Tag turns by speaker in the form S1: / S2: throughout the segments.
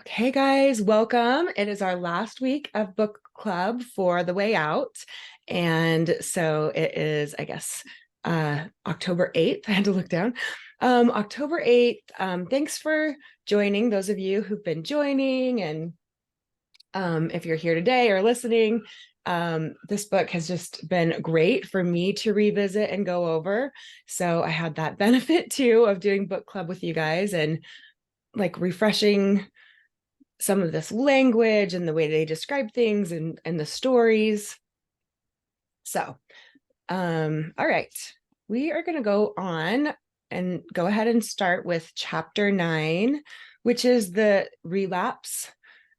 S1: Okay, guys, welcome. It is our last week of book club for The Way Out. And so it is, I guess, October 8th. I had to look down. October 8th. Thanks for joining, those of you who've been joining. And if you're here today or listening, this book has just been great for me to revisit and go over. So I had that benefit too of doing book club with you guys and like refreshing some of this language and the way they describe things and the stories. So, all right, we are going to go on and go ahead and start with chapter 9, which is the relapse.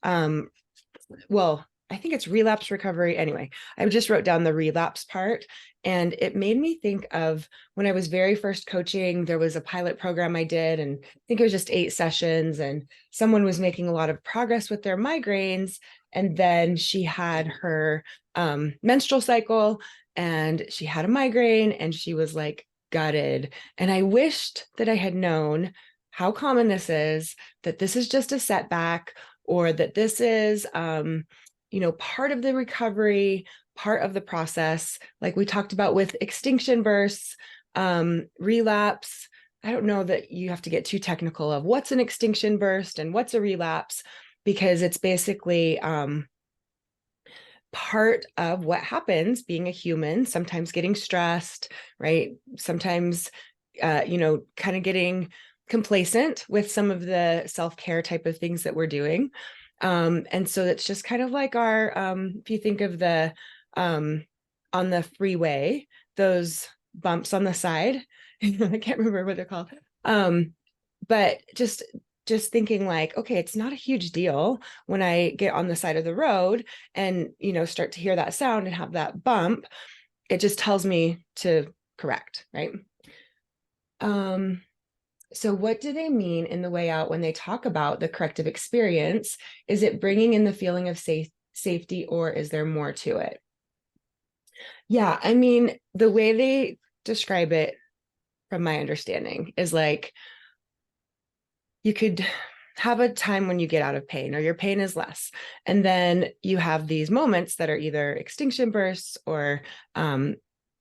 S1: Well, I think it's relapse recovery. Anyway, I just wrote down the relapse part, and it made me think of when I was very first coaching. There was a pilot program I did, and I think it was just 8 sessions, and someone was making a lot of progress with their migraines. And then she had her menstrual cycle and she had a migraine and she was like gutted. And I wished that I had known how common this is, that this is just a setback, or that this is part of the recovery, part of the process, like we talked about with extinction bursts, relapse. I don't know that you have to get too technical of what's an extinction burst and what's a relapse, because it's basically part of what happens being a human, sometimes getting stressed, right? Sometimes, kind of getting complacent with some of the self-care type of things that we're doing. And so it's just kind of like our, if you think of on the freeway, those bumps on the side, I can't remember what they're called. But just thinking like, okay, it's not a huge deal when I get on the side of the road and, start to hear that sound and have that bump. It just tells me to correct, right? So what do they mean in The Way Out when they talk about the corrective experience? Is it bringing in the feeling of safety, or is there more to it? Yeah, I mean, the way they describe it, from my understanding, is like you could have a time when you get out of pain or your pain is less. And then you have these moments that are either extinction bursts or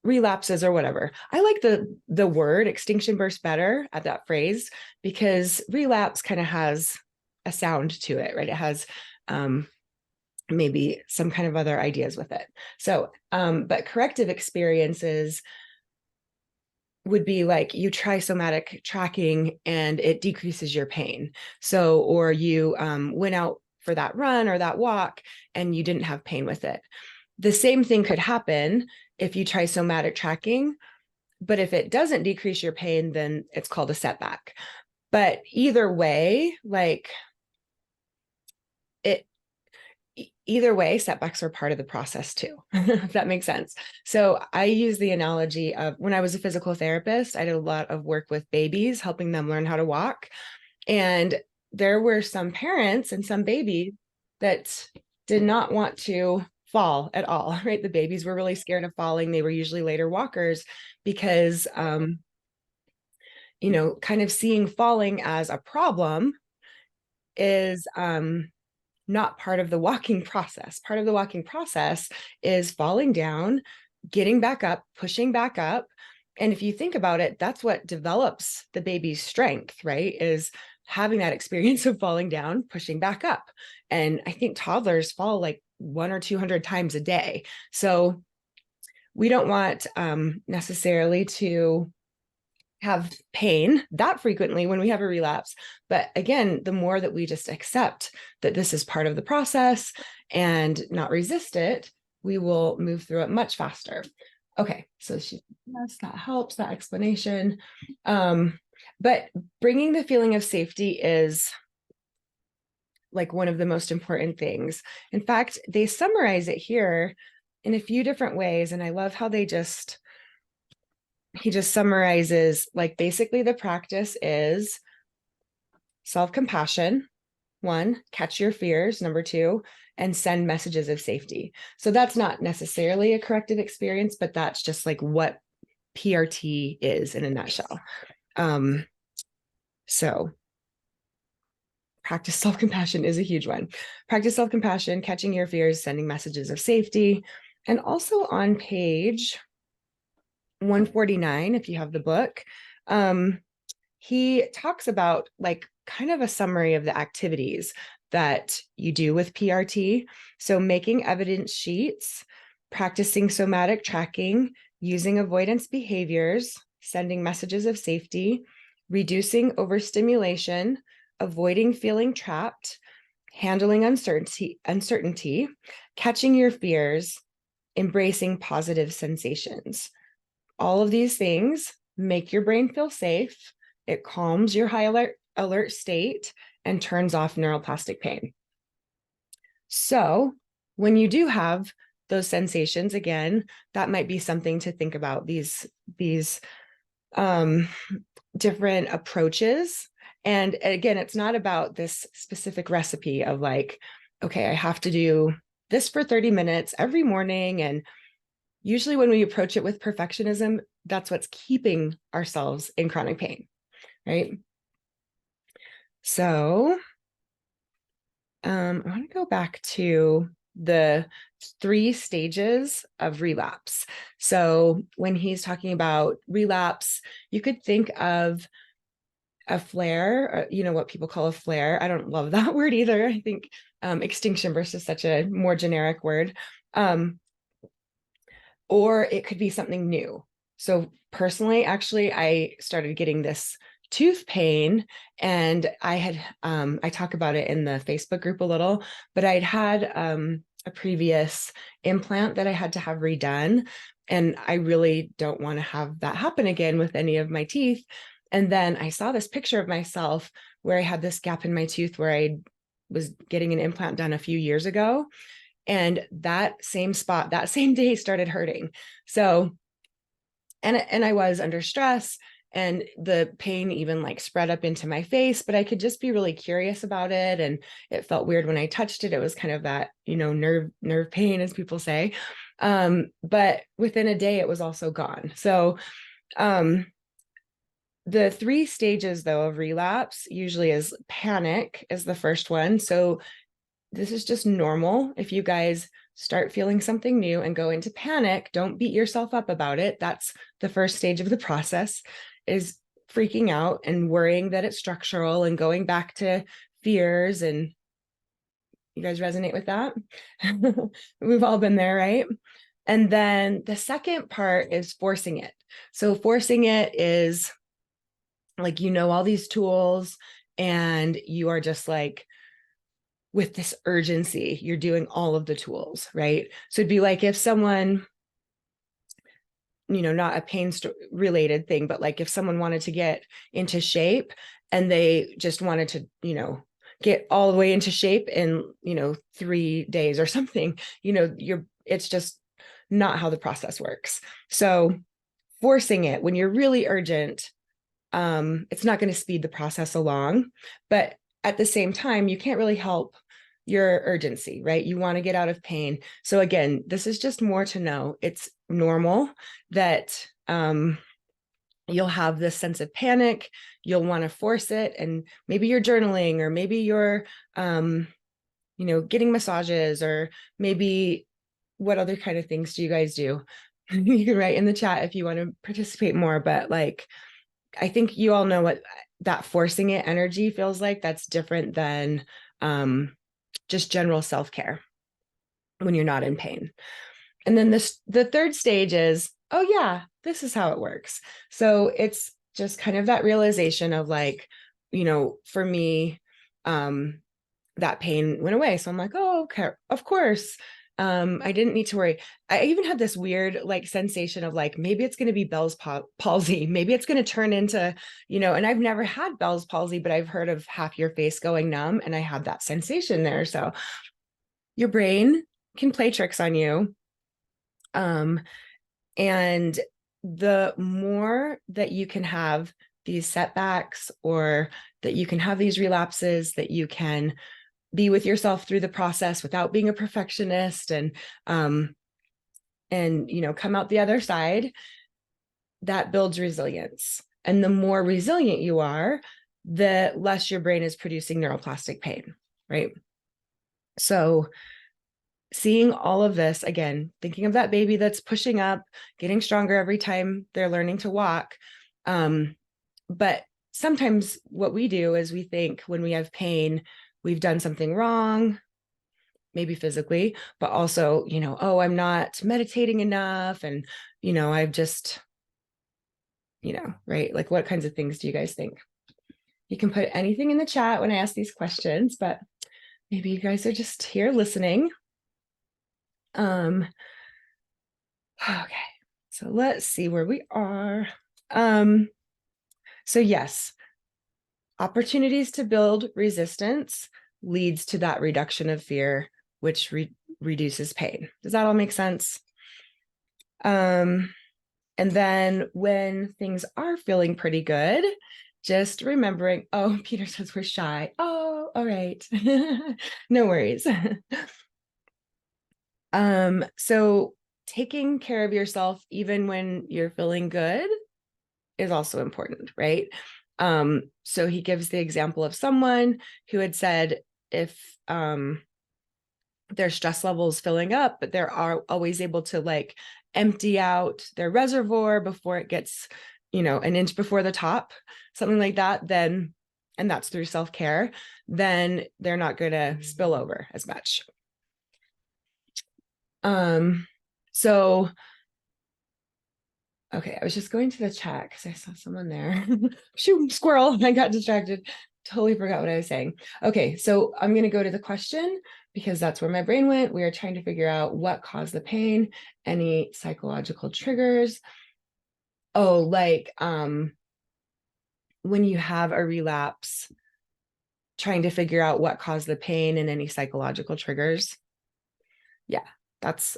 S1: relapses or whatever. I like the word extinction burst better at that phrase, because relapse kind of has a sound to it, right? It has maybe some kind of other ideas with it. So, but corrective experiences would be like you try somatic tracking and it decreases your pain. So, or you went out for that run or that walk and you didn't have pain with it. The same thing could happen if you try somatic tracking, but if it doesn't decrease your pain, then it's called a setback. But either way, like it, either way, setbacks are part of the process too, if that makes sense. So I use the analogy of when I was a physical therapist, I did a lot of work with babies, helping them learn how to walk. And there were some parents and some babies that did not want to fall at all, right? The babies were really scared of falling. They were usually later walkers because, kind of seeing falling as a problem is not part of the walking process. Part of the walking process is falling down, getting back up, pushing back up. And if you think about it, that's what develops the baby's strength, right? Is having that experience of falling down, pushing back up. And I think toddlers fall like 100 or 200 times a day. So we don't want necessarily to have pain that frequently when we have a relapse. But again, the more that we just accept that this is part of the process and not resist it, we will move through it much faster. Okay, so yes, that helps, that explanation. But bringing the feeling of safety is like one of the most important things. In fact, they summarize it here in a few different ways. And I love how he just summarizes, like, basically the practice is self-compassion, 1, catch your fears, number 2, and send messages of safety. So that's not necessarily a corrective experience, but that's just like what PRT is in a nutshell. So practice self-compassion is a huge one. Practice self-compassion, catching your fears, sending messages of safety. And also on page 149, if you have the book, he talks about like kind of a summary of the activities that you do with PRT. So making evidence sheets, practicing somatic tracking, using avoidance behaviors, sending messages of safety, reducing overstimulation, avoiding feeling trapped, handling uncertainty, catching your fears, embracing positive sensations. All of these things make your brain feel safe. It calms your high alert state and turns off neuroplastic pain. So when you do have those sensations, again, that might be something to think about, these different approaches. And again, it's not about this specific recipe of like, okay, I have to do this for 30 minutes every morning. And usually when we approach it with perfectionism, that's what's keeping ourselves in chronic pain, right? So I want to go back to the 3 stages of relapse. So when he's talking about relapse, you could think of a flare, you know, what people call a flare. I don't love that word either. I think extinction burst is such a more generic word. Or it could be something new. So personally, actually, I started getting this tooth pain, and I talk about it in the Facebook group a little, but I'd had a previous implant that I had to have redone, and I really don't want to have that happen again with any of my teeth. And then I saw this picture of myself where I had this gap in my tooth where I was getting an implant done a few years ago. And that same spot, that same day started hurting. So, and I was under stress, and the pain even like spread up into my face, but I could just be really curious about it. And it felt weird when I touched it. It was kind of that, you know, nerve pain, as people say. But within a day, it was also gone. So, the 3 stages though of relapse usually is panic is the first one. So this is just normal. If you guys start feeling something new and go into panic, don't beat yourself up about it. That's the first stage of the process, is freaking out and worrying that it's structural and going back to fears. And you guys resonate with that? We've all been there, right? And then the second part is forcing it. So forcing it is like, you know, all these tools and you are just like, with this urgency, you're doing all of the tools, right? So it'd be like if someone, you know, not a pain related thing, but like if someone wanted to get into shape and they just wanted to, you know, get all the way into shape in, you know, 3 days or something, you know, it's just not how the process works. So forcing it when you're really urgent, it's not going to speed the process along, but at the same time, you can't really help your urgency, right? You want to get out of pain. So again, this is just more to know. It's normal that you'll have this sense of panic. You'll want to force it, and maybe you're journaling, or maybe you're, you know, getting massages, or maybe what other kind of things do you guys do? You can write in the chat if you want to participate more, but like, I think you all know what that forcing it energy feels like. That's different than just general self-care when you're not in pain. And then the third stage is, oh yeah, this is how it works. So it's just kind of that realization of like, you know, for me, that pain went away. So I'm like, oh, okay, of course. I didn't need to worry. I even had this weird like sensation of like, maybe it's going to be Bell's palsy. Maybe it's going to turn into, you know, and I've never had Bell's palsy, but I've heard of half your face going numb, and I had that sensation there. So your brain can play tricks on you. And the more that you can have these setbacks, or that you can have these relapses, that you can be with yourself through the process without being a perfectionist, and you know, come out the other side, that builds resilience. And the more resilient you are, the less your brain is producing neuroplastic pain, right? So seeing all of this, again, thinking of that baby that's pushing up, getting stronger every time they're learning to walk. But sometimes what we do is we think when we have pain, we've done something wrong, maybe physically, but also, oh, I'm not meditating enough. And, I've just, right? Like, what kinds of things do you guys think? You can put anything in the chat when I ask these questions, but maybe you guys are just here listening. Okay, so let's see where we are. So yes, opportunities to build resistance leads to that reduction of fear, which reduces pain. Does that all make sense? And then when things are feeling pretty good, just remembering, oh, Peter says we're shy. Oh, all right. No worries. So taking care of yourself, even when you're feeling good, is also important, right? So he gives the example of someone who had said if their stress levels filling up, but they're always able to like empty out their reservoir before it gets, an inch before the top, something like that, then, and that's through self-care, then they're not going to spill over as much. So, okay, I was just going to the chat because I saw someone there. Shoot, squirrel, I got distracted. Totally forgot what I was saying. Okay, so I'm going to go to the question because that's where my brain went. We are trying to figure out what caused the pain, any psychological triggers. Oh, like when you have a relapse, trying to figure out what caused the pain and any psychological triggers. Yeah, that's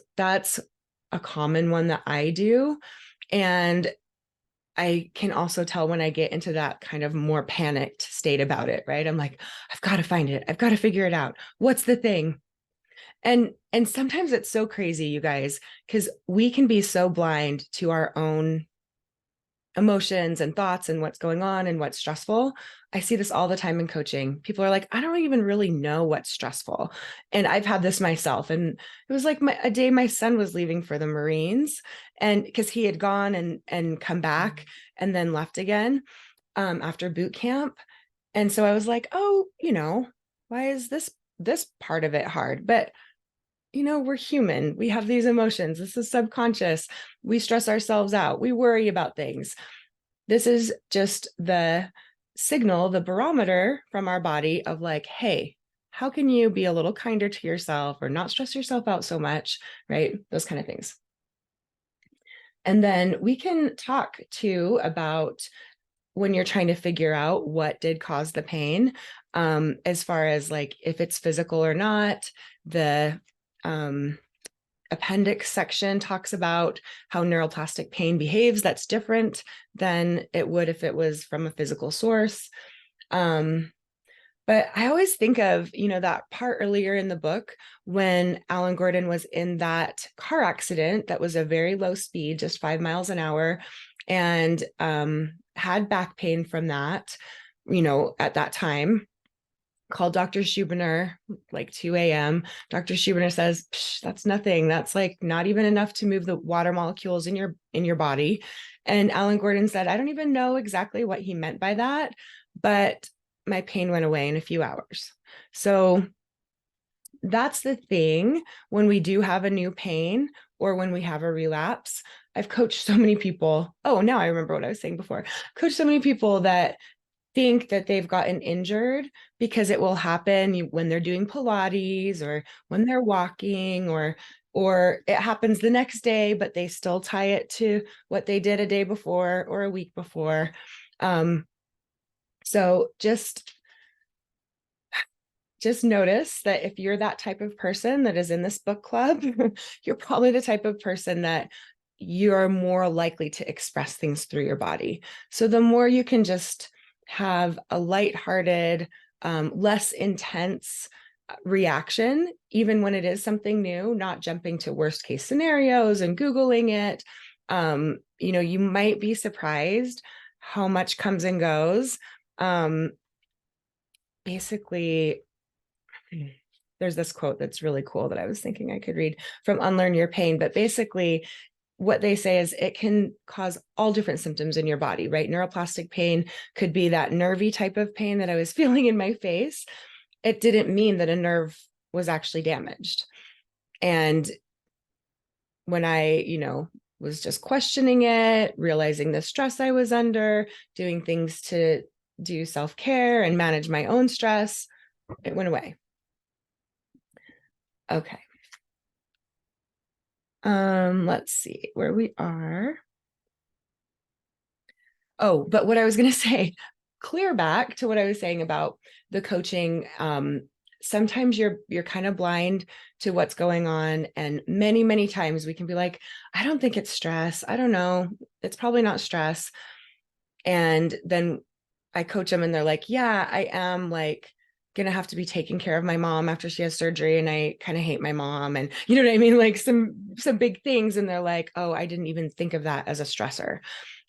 S1: a common one that I do. And I can also tell when I get into that kind of more panicked state about it, right? I'm like, I've got to find it. I've got to figure it out. What's the thing? And sometimes it's so crazy, you guys, because we can be so blind to our own emotions and thoughts and what's going on and what's stressful. I see this all the time in coaching. People are like, I don't even really know what's stressful. And I've had this myself. And it was like a day my son was leaving for the Marines, and because he had gone and come back and then left again after boot camp. And so I was like, oh, why is this part of it hard? But we're human. We have these emotions. This is subconscious. We stress ourselves out. We worry about things. This is just the signal, the barometer from our body of like, hey, how can you be a little kinder to yourself or not stress yourself out so much, right? Those kind of things. And then we can talk too about when you're trying to figure out what did cause the pain, as far as like if it's physical or not. The appendix section talks about how neuroplastic pain behaves. That's different than it would if it was from a physical source. But I always think of, that part earlier in the book when Alan Gordon was in that car accident that was a very low speed, just 5 miles an hour, and had back pain from that, at that time. Called Dr. Schubiner like 2 a.m. Dr. Schubiner says, that's nothing. That's like not even enough to move the water molecules in your body. And Alan Gordon said, I don't even know exactly what he meant by that, but my pain went away in a few hours. So that's the thing when we do have a new pain or when we have a relapse. I've coached so many people. Oh, now I remember what I was saying before. Coached so many people that think that they've gotten injured because it will happen when they're doing Pilates or when they're walking, or it happens the next day, but they still tie it to what they did a day before or a week before. So just notice that if you're that type of person that is in this book club, you're probably the type of person that you're more likely to express things through your body. So the more you can just have a lighthearted, less intense reaction, even when it is something new, not jumping to worst case scenarios and Googling it. You might be surprised how much comes and goes Basically, there's this quote that's really cool that I was thinking I could read from Unlearn Your Pain, but basically what they say is it can cause all different symptoms in your body, right? Neuroplastic pain could be that nervy type of pain that I was feeling in my face. It didn't mean that a nerve was actually damaged. And when I, was just questioning it, realizing the stress I was under, doing things to do self-care and manage my own stress, it went away. Okay. Let's see where we are. Oh, but what I was going to say, clear back to what I was saying about the coaching. Sometimes you're kind of blind to what's going on. And many, many times we can be like, I don't think it's stress. I don't know. It's probably not stress. And then I coach them and they're like, yeah, I am like gonna have to be taking care of my mom after she has surgery, and I kind of hate my mom, and you know what I mean, like some big things. And they're like, oh, I didn't even think of that as a stressor.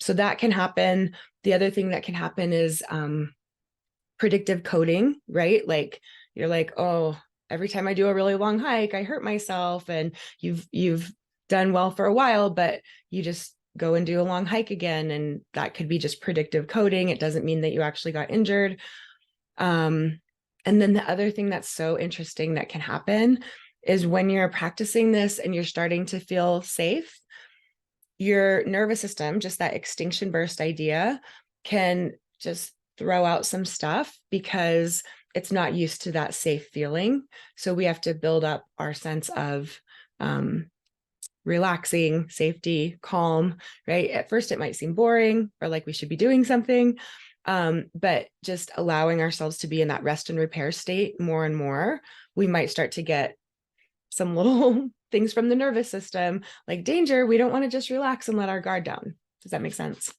S1: So that can happen. The other thing that can happen is predictive coding, right? Like you're like, oh, every time I do a really long hike, I hurt myself, and you've done well for a while, but you just go and do a long hike again, and that could be just predictive coding. It doesn't mean that you actually got injured. And then the other thing that's so interesting that can happen is when you're practicing this and you're starting to feel safe, your nervous system, just that extinction burst idea, can just throw out some stuff because it's not used to that safe feeling. So we have to build up our sense of relaxing, safety, calm, right? At first, it might seem boring or like we should be doing something. But just allowing ourselves to be in that rest and repair state more and more, we might start to get some little things from the nervous system, like danger. We don't want to just relax and let our guard down. Does that make sense?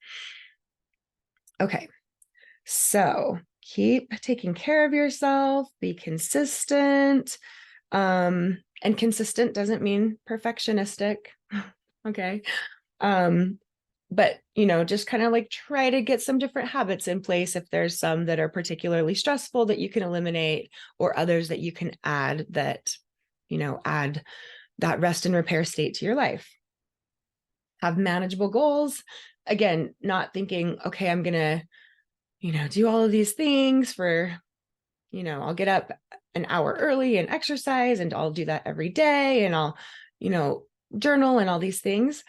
S1: Okay. So keep taking care of yourself, be consistent. And consistent doesn't mean perfectionistic. Okay. But just kind of like try to get some different habits in place if there's some that are particularly stressful that you can eliminate, or others that you can add that add that rest and repair state to your life. Have manageable goals. Again, not thinking, okay, I'm gonna do all of these things for I'll get up an hour early and exercise, and I'll do that every day, and I'll journal and all these things.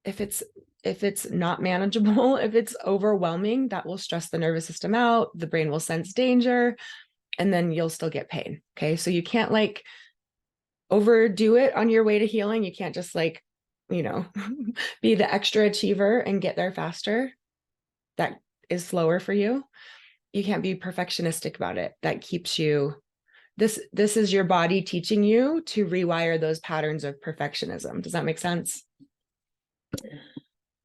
S1: If it's not manageable, if it's overwhelming, that will stress the nervous system out. The brain will sense danger, and then you'll still get pain. Okay. So you can't like overdo it on your way to healing. You can't just like, be the extra achiever and get there faster. That is slower for you. You can't be perfectionistic about it. That keeps you, this is your body teaching you to rewire those patterns of perfectionism. Does that make sense?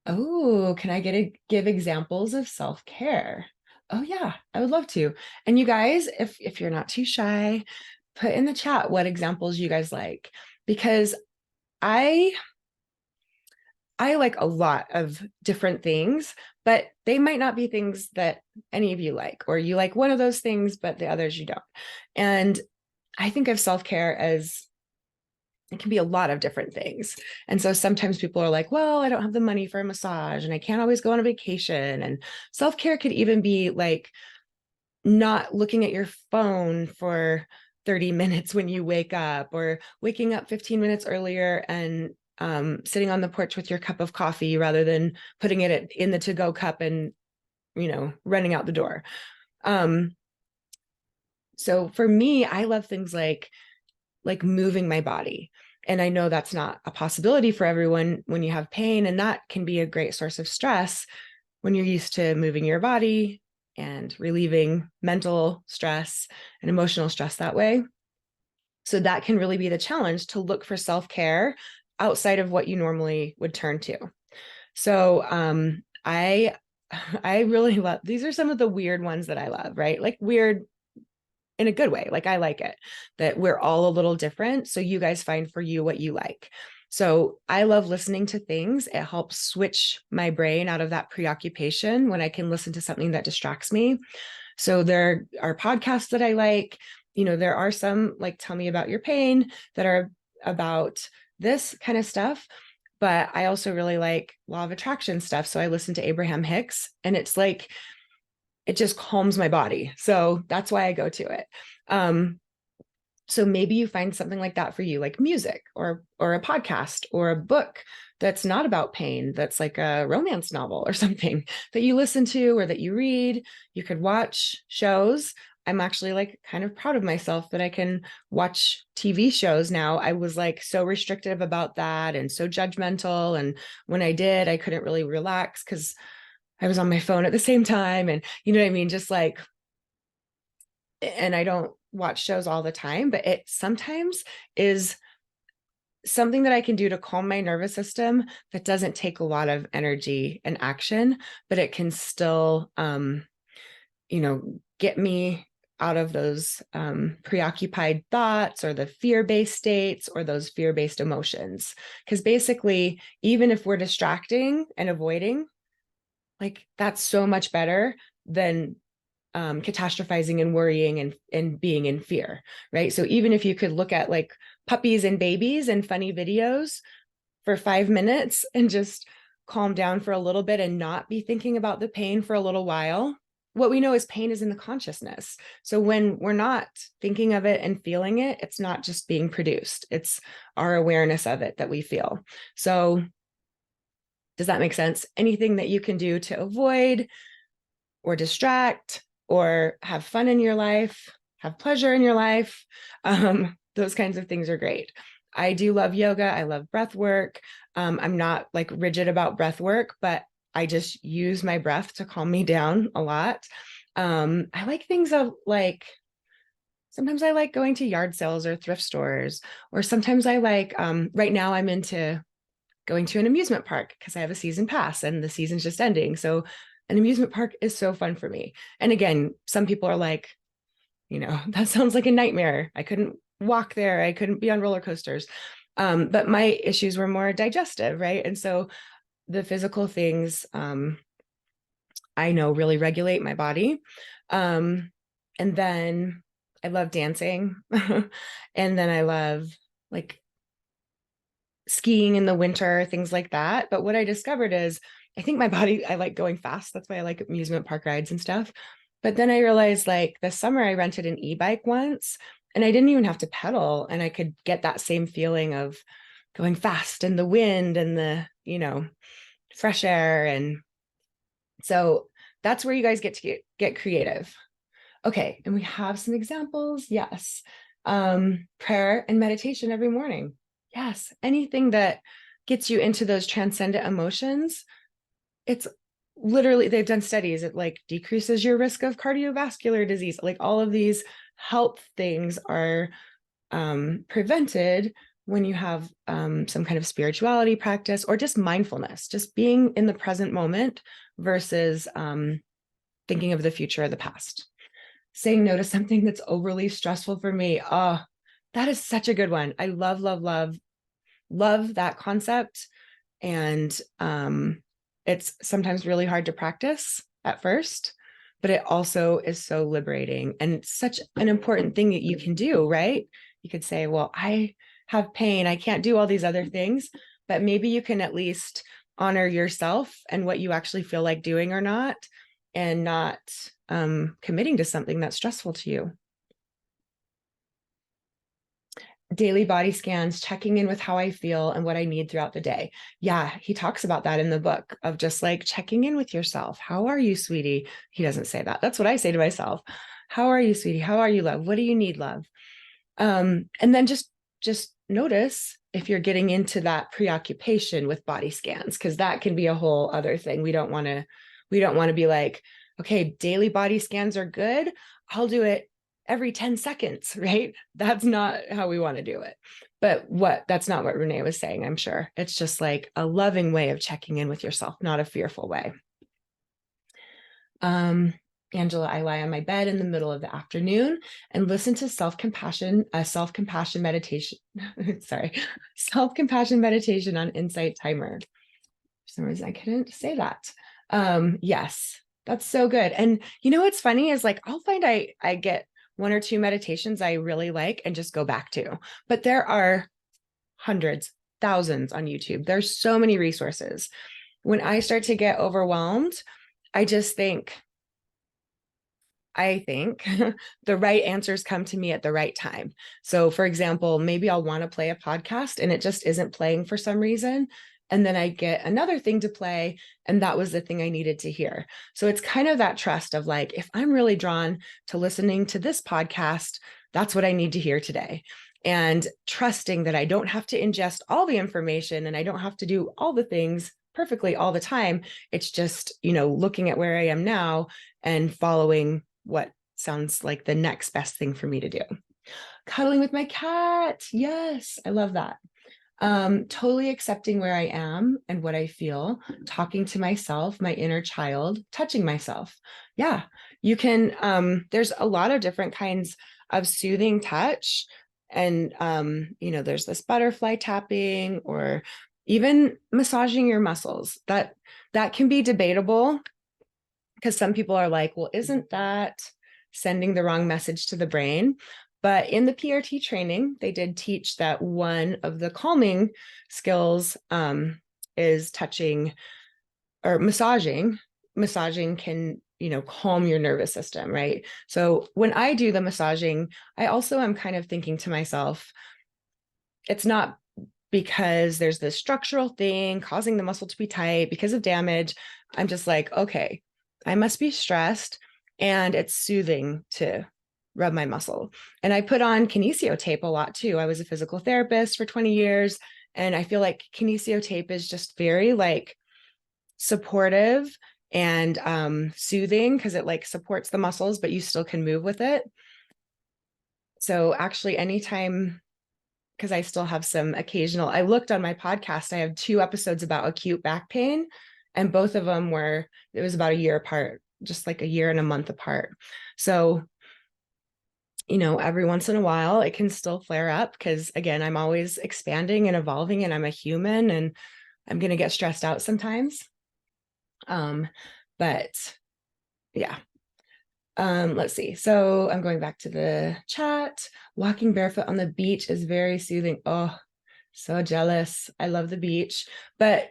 S1: Oh, can I give examples of self-care? Oh yeah, I would love to. And you guys, if you're not too shy, put in the chat what examples you guys like, because I like a lot of different things, but they might not be things that any of you like, or you like one of those things, but the others you don't. And I think of self-care as it can be a lot of different things. And so sometimes people are like, well, I don't have the money for a massage and I can't always go on a vacation. And self-care could even be like not looking at your phone for 30 minutes when you wake up, or waking up 15 minutes earlier and sitting on the porch with your cup of coffee rather than putting it in the to-go cup and, running out the door. So for me, I love things like moving my body. And I know that's not a possibility for everyone when you have pain, and that can be a great source of stress when you're used to moving your body and relieving mental stress and emotional stress that way. So that can really be the challenge, to look for self-care outside of what you normally would turn to. So I really love, these are some of the weird ones that I love, right? Like weird in a good way. Like I like it that we're all a little different. So you guys find for you what you like. So I love listening to things. It helps switch my brain out of that preoccupation when I can listen to something that distracts me. So there are podcasts that I like. There are some like Tell Me About Your Pain that are about this kind of stuff. But I also really like law of attraction stuff. So I listen to Abraham Hicks, and it's like, it just calms my body. So that's why I go to it. So maybe you find something like that for you, like music or a podcast or a book that's not about pain, that's like a romance novel or something that you listen to or that you read. You could watch shows. I'm actually like kind of proud of myself that I can watch TV shows now. I was like so restrictive about that and so judgmental. And when I did, I couldn't really relax because I was on my phone at the same time. And you know what I mean? Just like, and I don't watch shows all the time, but it sometimes is something that I can do to calm my nervous system that doesn't take a lot of energy and action, but it can still, get me out of those preoccupied thoughts or the fear-based states or those fear-based emotions. Because basically, even if we're distracting and avoiding, like that's so much better than catastrophizing and worrying and being in fear, right? So even if you could look at like puppies and babies and funny videos for 5 minutes and just calm down for a little bit and not be thinking about the pain for a little while, what we know is pain is in the consciousness. So when we're not thinking of it and feeling it, it's not just being produced. It's our awareness of it that we feel. So does that make sense? Anything that you can do to avoid or distract or have fun in your life, have pleasure in your life, those kinds of things are great. I do love yoga. I love breath work. I'm not like rigid about breath work, but I just use my breath to calm me down a lot. I like things of like, sometimes I like going to yard sales or thrift stores, or sometimes I like, right now I'm into going to an amusement park because I have a season pass and the season's just ending. So an amusement park is so fun for me. And again, some people are like, that sounds like a nightmare. I couldn't walk there. I couldn't be on roller coasters. But my issues were more digestive, right? And so the physical things I know really regulate my body. And then I love dancing. And then I love like skiing in the winter, things like that. But what I discovered is I think my body, I like going fast. That's why I like amusement park rides and stuff. But then I realized like this summer I rented an e-bike once and I didn't even have to pedal and I could get that same feeling of going fast and the wind and the, fresh air. And so that's where you guys get to get creative. Okay. And we have some examples. Yes. Prayer and meditation every morning. Yes. Anything that gets you into those transcendent emotions. It's literally, they've done studies. It like decreases your risk of cardiovascular disease. Like all of these health things are prevented when you have some kind of spirituality practice or just mindfulness, just being in the present moment versus thinking of the future or the past. Saying no to something that's overly stressful for me. Oh, that is such a good one. I love, love, love, love that concept. And it's sometimes really hard to practice at first, but it also is so liberating and such an important thing that you can do, right? You could say, well, I have pain. I can't do all these other things, but maybe you can at least honor yourself and what you actually feel like doing or not, and not committing to something that's stressful to you. Daily body scans, checking in with how I feel and what I need throughout the day. Yeah, he talks about that in the book of just like checking in with yourself. How are you, sweetie? He doesn't say that. That's what I say to myself. How are you, sweetie? How are you, love? What do you need, love? And then just notice if you're getting into that preoccupation with body scans, because that can be a whole other thing. We don't want to be like, okay, daily body scans are good. I'll do it every 10 seconds, right? That's not how we want to do it. But that's not what Renee was saying, I'm sure. It's just like a loving way of checking in with yourself, not a fearful way. Angela, I lie on my bed in the middle of the afternoon and listen to self-compassion meditation. Sorry, self-compassion meditation on Insight Timer. For some reason, I couldn't say that. Yes, that's so good. And you know what's funny is like I'll find I get one or two meditations I really like and just go back to. But there are hundreds, thousands on YouTube. There's so many resources. When I start to get overwhelmed, I just think I think the right answers come to me at the right time. So, for example, maybe I'll want to play a podcast and it just isn't playing for some reason. And then I get another thing to play, and that was the thing I needed to hear. So, it's kind of that trust of like, if I'm really drawn to listening to this podcast, that's what I need to hear today. And trusting that I don't have to ingest all the information and I don't have to do all the things perfectly all the time. It's just, looking at where I am now and following what sounds like the next best thing for me to do. Cuddling with my cat. Yes, I love that. Totally accepting where I am and what I feel, talking to myself, my inner child, touching myself. Yeah, you can, there's a lot of different kinds of soothing touch. And, there's this butterfly tapping or even massaging your muscles. That can be debatable because some people are like, well, isn't that sending the wrong message to the brain? But in the PRT training, they did teach that one of the calming skills is touching or massaging. Massaging can, calm your nervous system, right? So when I do the massaging, I also am kind of thinking to myself, it's not because there's this structural thing causing the muscle to be tight because of damage. I'm just like, okay, I must be stressed, and it's soothing to rub my muscle. And I put on kinesio tape a lot too. I was a physical therapist for 20 years, and I feel like kinesio tape is just very like supportive and soothing because it like supports the muscles, but you still can move with it. So actually, anytime, because I still have some occasional, I looked on my podcast, I have 2 episodes about acute back pain, and both of them it was about a year apart, just like a year and a month apart. So, every once in a while it can still flare up because again, I'm always expanding and evolving and I'm a human and I'm going to get stressed out sometimes. But yeah. Let's see. So I'm going back to the chat. Walking barefoot on the beach is very soothing. Oh, so jealous. I love the beach. But,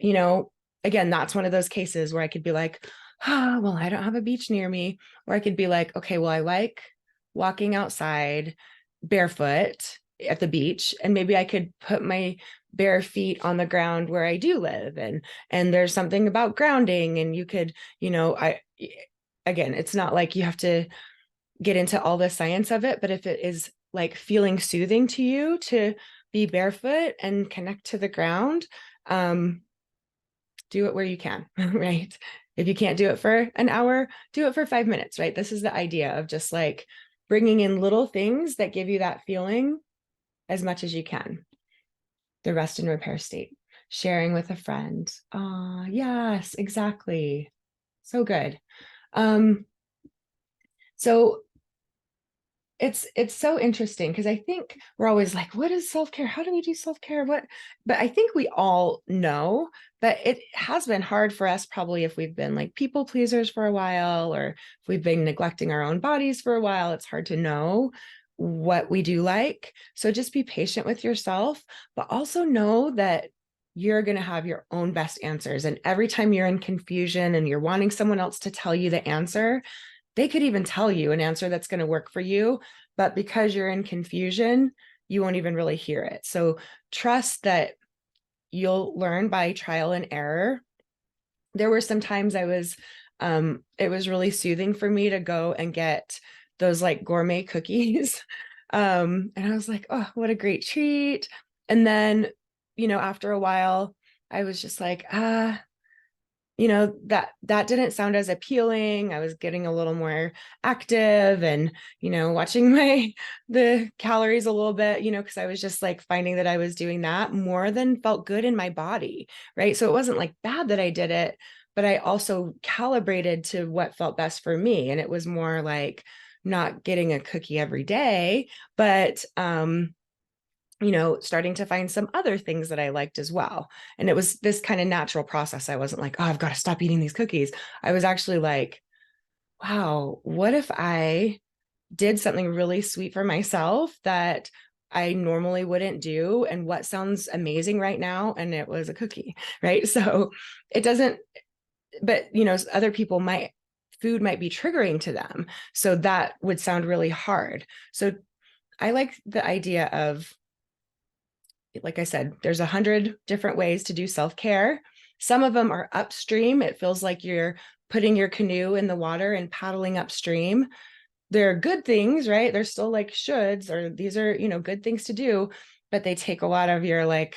S1: again, that's one of those cases where I could be like, well, I don't have a beach near me. Or I could be like, okay, well, I like walking outside barefoot at the beach, and maybe I could put my bare feet on the ground where I do live. And there's something about grounding, and you could, again, it's not like you have to get into all the science of it, but if it is like feeling soothing to you to be barefoot and connect to the ground, do it where you can, right? If you can't do it for an hour, do it for 5 minutes, right? This is the idea of just like bringing in little things that give you that feeling as much as you can. The rest and repair state, sharing with a friend. Yes, exactly. So good. So it's so interesting because I think we're always like, what is self-care? How do we do self-care? But I think we all know, but it has been hard for us probably if we've been like people pleasers for a while, or if we've been neglecting our own bodies for a while. It's hard to know what we do like. So just be patient with yourself, but also know that you're going to have your own best answers. And every time you're in confusion and you're wanting someone else to tell you the answer, they could even tell you an answer that's going to work for you, but because you're in confusion, you won't even really hear it. So trust that you'll learn by trial and error. There were some times it was really soothing for me to go and get those like gourmet cookies. And I was like, oh, what a great treat. And then, after a while, I was just like, that didn't sound as appealing. I was getting a little more active and, watching the calories a little bit, because I was just like finding that I was doing that more than felt good in my body. Right. So it wasn't like bad that I did it, but I also calibrated to what felt best for me. And it was more like not getting a cookie every day, but starting to find some other things that I liked as well. And it was this kind of natural process. I wasn't like, oh, I've got to stop eating these cookies. I was actually like, wow, what if I did something really sweet for myself that I normally wouldn't do? And what sounds amazing right now? And it was a cookie, right? So it doesn't, but other people food might be triggering to them. So that would sound really hard. So I like the idea of, like I said, there's 100 different ways to do self-care. Some of them are upstream. It feels like you're putting your canoe in the water and paddling upstream. They're good things, right? They're still like shoulds, or these are, good things to do, but they take a lot of your like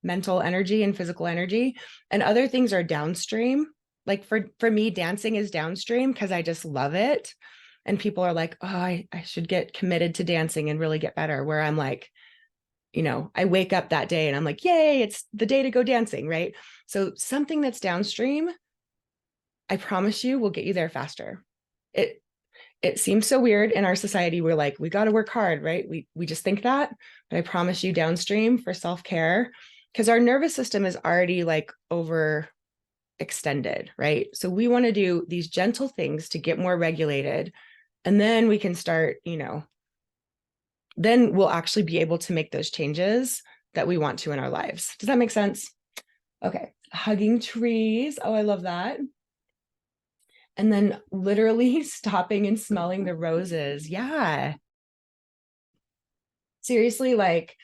S1: mental energy and physical energy. And other things are downstream. Like for me, dancing is downstream because I just love it. And people are like, oh, I should get committed to dancing and really get better. Where I'm like, I wake up that day and I'm like, yay, it's the day to go dancing, right? So something that's downstream, I promise you, will get you there faster. It seems so weird in our society. We're like, we got to work hard, right? We just think that, but I promise you, downstream for self-care, because our nervous system is already like overextended, right? So we want to do these gentle things to get more regulated, and then we can start, then we'll actually be able to make those changes that we want to in our lives. Does that make sense? Okay. Hugging trees. Oh, I love that. And then literally stopping and smelling the roses. Yeah. Seriously, like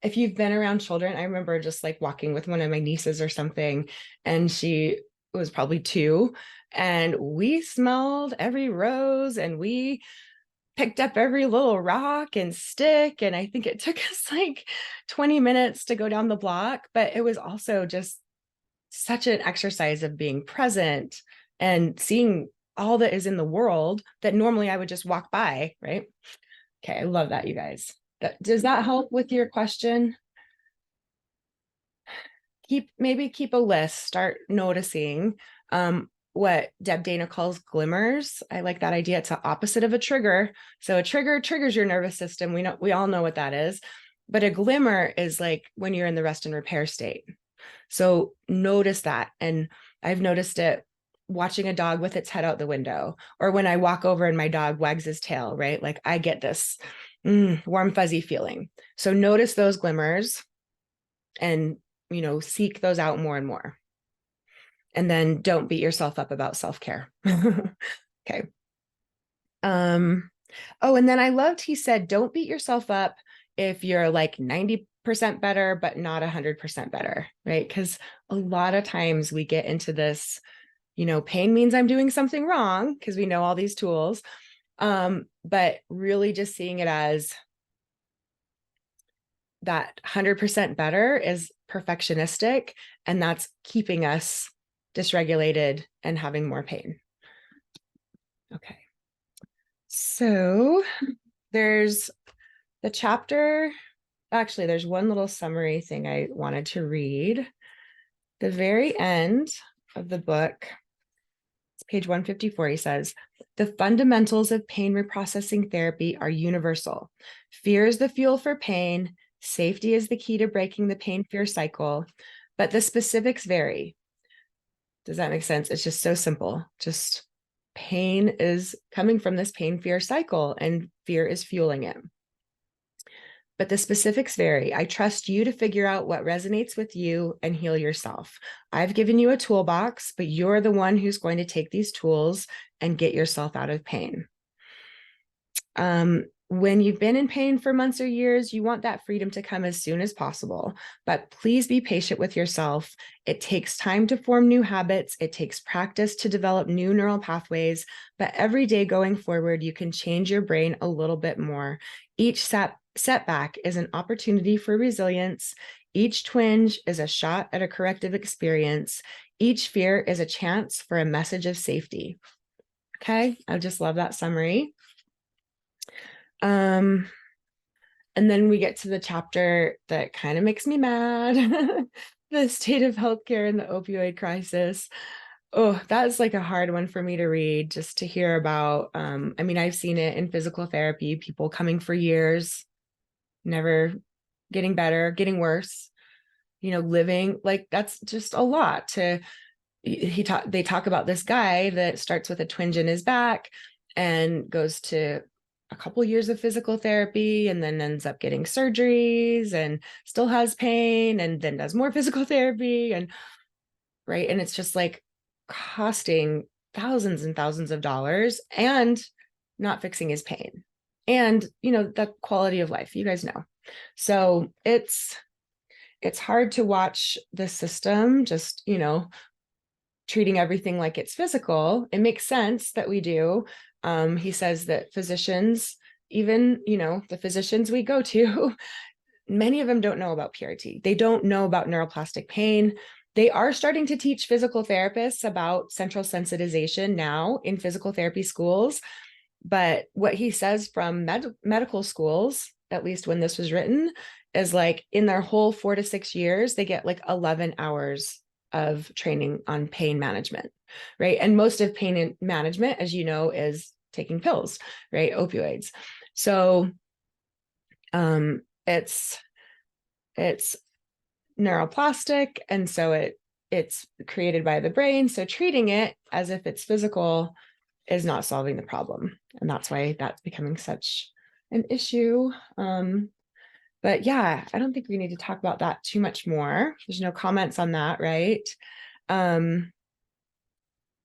S1: if you've been around children, I remember just like walking with one of my nieces or something, and she was probably 2, and we smelled every rose and we picked up every little rock and stick. And I think it took us like 20 minutes to go down the block, but it was also just such an exercise of being present and seeing all that is in the world that normally I would just walk by, right? Okay, I love that, you guys. Does that help with your question? Maybe keep a list, start noticing what Deb Dana calls glimmers. I like that idea. It's the opposite of a trigger. So a trigger triggers your nervous system. We all know what that is. But a glimmer is like when you're in the rest and repair state. So notice that. And I've noticed it watching a dog with its head out the window, or when I walk over and my dog wags his tail, right? Like I get this warm, fuzzy feeling. So notice those glimmers and, seek those out more and more. And then don't beat yourself up about self-care. Okay. Oh, and then I loved, he said, don't beat yourself up if you're like 90% better, but not 100% better, right? Because a lot of times we get into this, pain means I'm doing something wrong, because we know all these tools. But really just seeing it as that 100% better is perfectionistic, and that's keeping us dysregulated and having more pain. Okay. So there's the chapter, actually, there's one little summary thing I wanted to read. The very end of the book, it's page 154, he says, the fundamentals of pain reprocessing therapy are universal. Fear is the fuel for pain. Safety is the key to breaking the pain-fear cycle, but the specifics vary. Does that make sense? It's just so simple. Just pain is coming from this pain-fear cycle, and fear is fueling it. But the specifics vary. I trust you to figure out what resonates with you and heal yourself. I've given you a toolbox, but you're the one who's going to take these tools and get yourself out of pain. When you've been in pain for months or years, you want that freedom to come as soon as possible, but please be patient with yourself. It takes time to form new habits. It takes practice to develop new neural pathways, but every day going forward, you can change your brain a little bit more. Each setback is an opportunity for resilience. Each twinge is a shot at a corrective experience. Each fear is a chance for a message of safety. Okay, I just love that summary. And then we get to the chapter that kind of makes me mad, the state of healthcare and the opioid crisis. Oh, that's like a hard one for me to read, just to hear about. I mean, I've seen it in physical therapy, people coming for years, never getting better, getting worse, living like that's just a lot to they talk about this guy that starts with a twinge in his back and goes to a couple years of physical therapy and then ends up getting surgeries and still has pain and then does more physical therapy and right. And it's just like costing thousands and thousands of dollars and not fixing his pain. And, that quality of life, you guys know. So it's hard to watch the system just, treating everything like it's physical. It makes sense that we do. He says that physicians, even, the physicians we go to, many of them don't know about PRT. They don't know about neuroplastic pain. They are starting to teach physical therapists about central sensitization now in physical therapy schools. But what he says from medical schools, at least when this was written, is like in their whole 4 to 6 years, they get like 11 hours of training on pain management, right? And most of pain management, as you know, is taking pills, right? Opioids. So it's neuroplastic, and so it's created by the brain. So treating it as if it's physical is not solving the problem. And that's why that's becoming such an issue. But yeah, I don't think we need to talk about that too much more. There's no comments on that, right?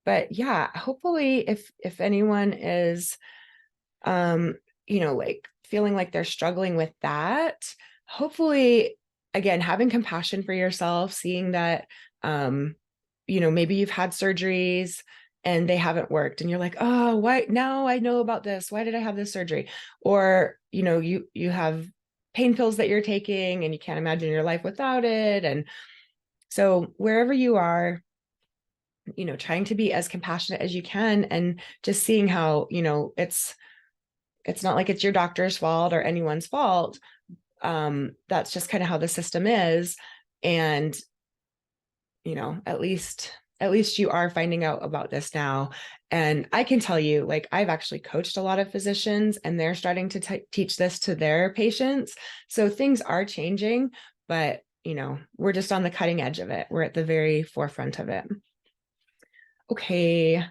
S1: But yeah, hopefully if anyone is like feeling like they're struggling with that, hopefully again, having compassion for yourself, seeing that maybe you've had surgeries and they haven't worked and you're like, oh, why now I know about this, why did I have this surgery? Or you have pain pills that you're taking and you can't imagine your life without it. And so wherever you are, trying to be as compassionate as you can and just seeing how it's not like it's your doctor's fault or anyone's fault. That's just kind of how the system is. And at least you are finding out about this now. And I can tell you, like, I've actually coached a lot of physicians and they're starting to teach this to their patients. So things are changing, but we're just on the cutting edge of it. We're at the very forefront of it. Okay.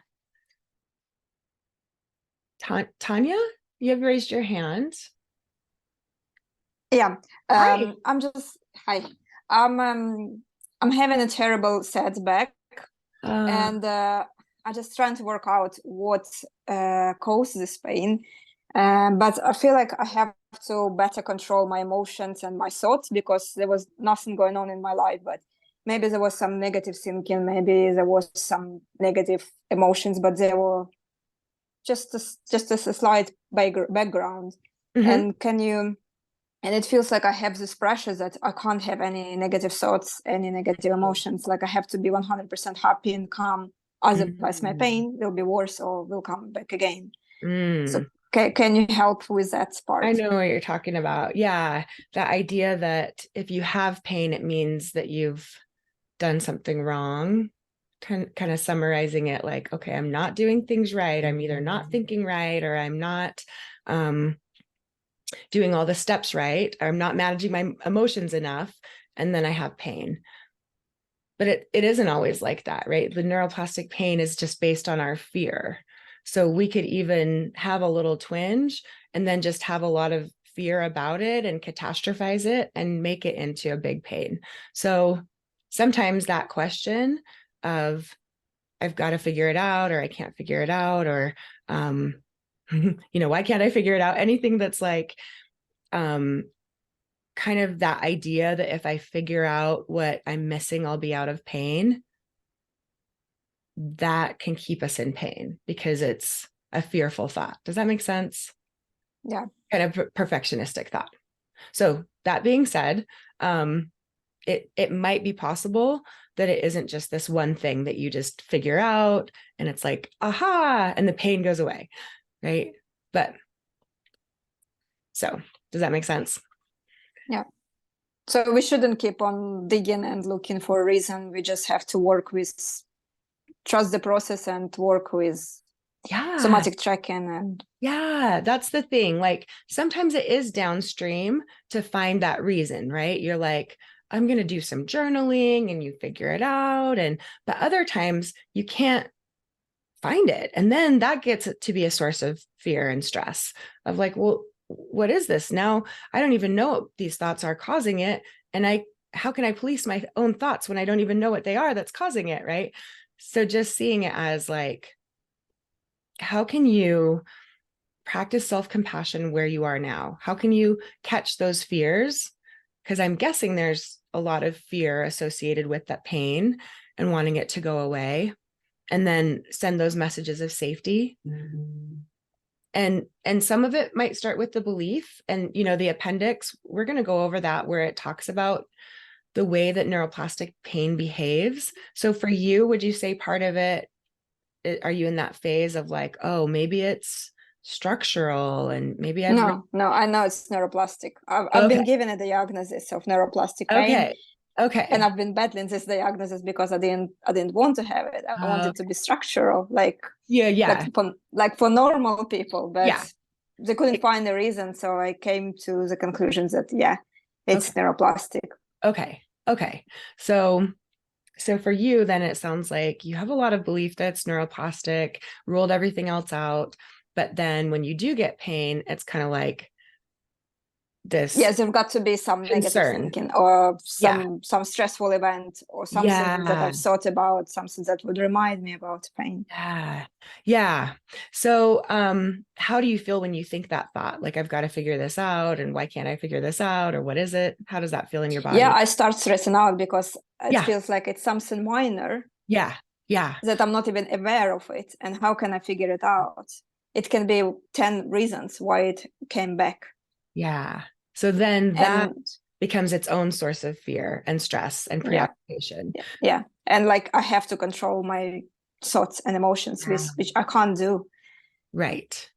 S1: Tanya, you have raised your hand.
S2: Yeah.
S1: Hi.
S2: Hi. I'm having a terrible setback, and I'm just trying to work out what causes this pain. But I feel like I have to better control my emotions and my thoughts because there was nothing going on in my life, but maybe there was some negative thinking, maybe there was some negative emotions, but they were just a slight background.
S1: Mm-hmm.
S2: And it feels like I have this pressure that I can't have any negative thoughts, any negative emotions. Like I have to be 100% happy and calm. Otherwise, my pain will be worse or will come back again. So can you help with that part?
S1: I know what you're talking about. Yeah. The idea that if you have pain, it means that you've done something wrong. Kind of summarizing it like, okay, I'm not doing things right. I'm either not thinking right or I'm not doing all the steps right. Or I'm not managing my emotions enough. And then I have pain. But it isn't always like that, right? The neuroplastic pain is just based on our fear. So we could even have a little twinge and then just have a lot of fear about it and catastrophize it and make it into a big pain. So sometimes that question of I've got to figure it out or I can't figure it out or why can't I figure it out? Anything that's like kind of that idea that if I figure out what I'm missing, I'll be out of pain. That can keep us in pain because it's a fearful thought. Does that make sense?
S2: Yeah.
S1: Kind of perfectionistic thought. So that being said, it might be possible that it isn't just this one thing that you just figure out and it's like, aha, and the pain goes away, right? But so does that make sense?
S2: Yeah. So we shouldn't keep on digging and looking for a reason. We just have to work with trust the process and work with somatic tracking. And
S1: yeah, that's the thing. Like sometimes it is downstream to find that reason, right? You're like, I'm going to do some journaling and you figure it out. But other times you can't find it. And then that gets to be a source of fear and stress of like, well, what is this? Now I don't even know what these thoughts are causing it. And how can I police my own thoughts when I don't even know what they are that's causing it, right? So just seeing it as like, how can you practice self-compassion where you are now? How can you catch those fears? Because I'm guessing there's a lot of fear associated with that pain and wanting it to go away, and then send those messages of safety. And some of it might start with the belief, and the appendix, we're going to go over that, where it talks about the way that neuroplastic pain behaves. So for you, would you say part of it, are you in that phase of like, oh, maybe it's structural and maybe
S2: no, I know it's neuroplastic. I've been given a diagnosis of neuroplastic pain.
S1: Okay.
S2: And I've been battling this diagnosis because I didn't want to have it. I wanted to be structural, like for normal people, but they couldn't find a reason. So I came to the conclusion that it's neuroplastic.
S1: Okay. So for you, then it sounds like you have a lot of belief that it's neuroplastic, ruled everything else out. But then when you do get pain, it's kind of like this.
S2: Yes, there's got to be some negative thinking or some stressful event or something that I've thought about, something that would remind me about pain.
S1: Yeah. So how do you feel when you think that thought? Like, I've got to figure this out, and why can't I figure this out? Or what is it? How does that feel in your body?
S2: Yeah, I start stressing out because it feels like it's something minor.
S1: Yeah.
S2: That I'm not even aware of it. And how can I figure it out? It can be 10 reasons why it came back.
S1: Yeah. So then that becomes its own source of fear and stress and preoccupation.
S2: Yeah. And like I have to control my thoughts and emotions, which I can't do.
S1: Right.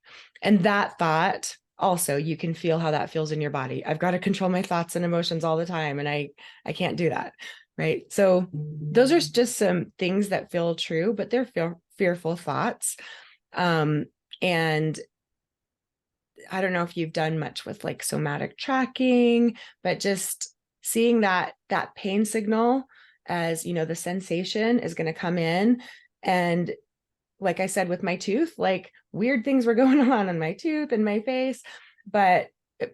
S1: And that thought also, you can feel how that feels in your body. I've got to control my thoughts and emotions all the time, and I can't do that. Right. So those are just some things that feel true, but they're fearful thoughts. And I don't know if you've done much with like somatic tracking, but just seeing that pain signal as, the sensation is going to come in. And like I said, with my tooth, like weird things were going on in my tooth and my face. But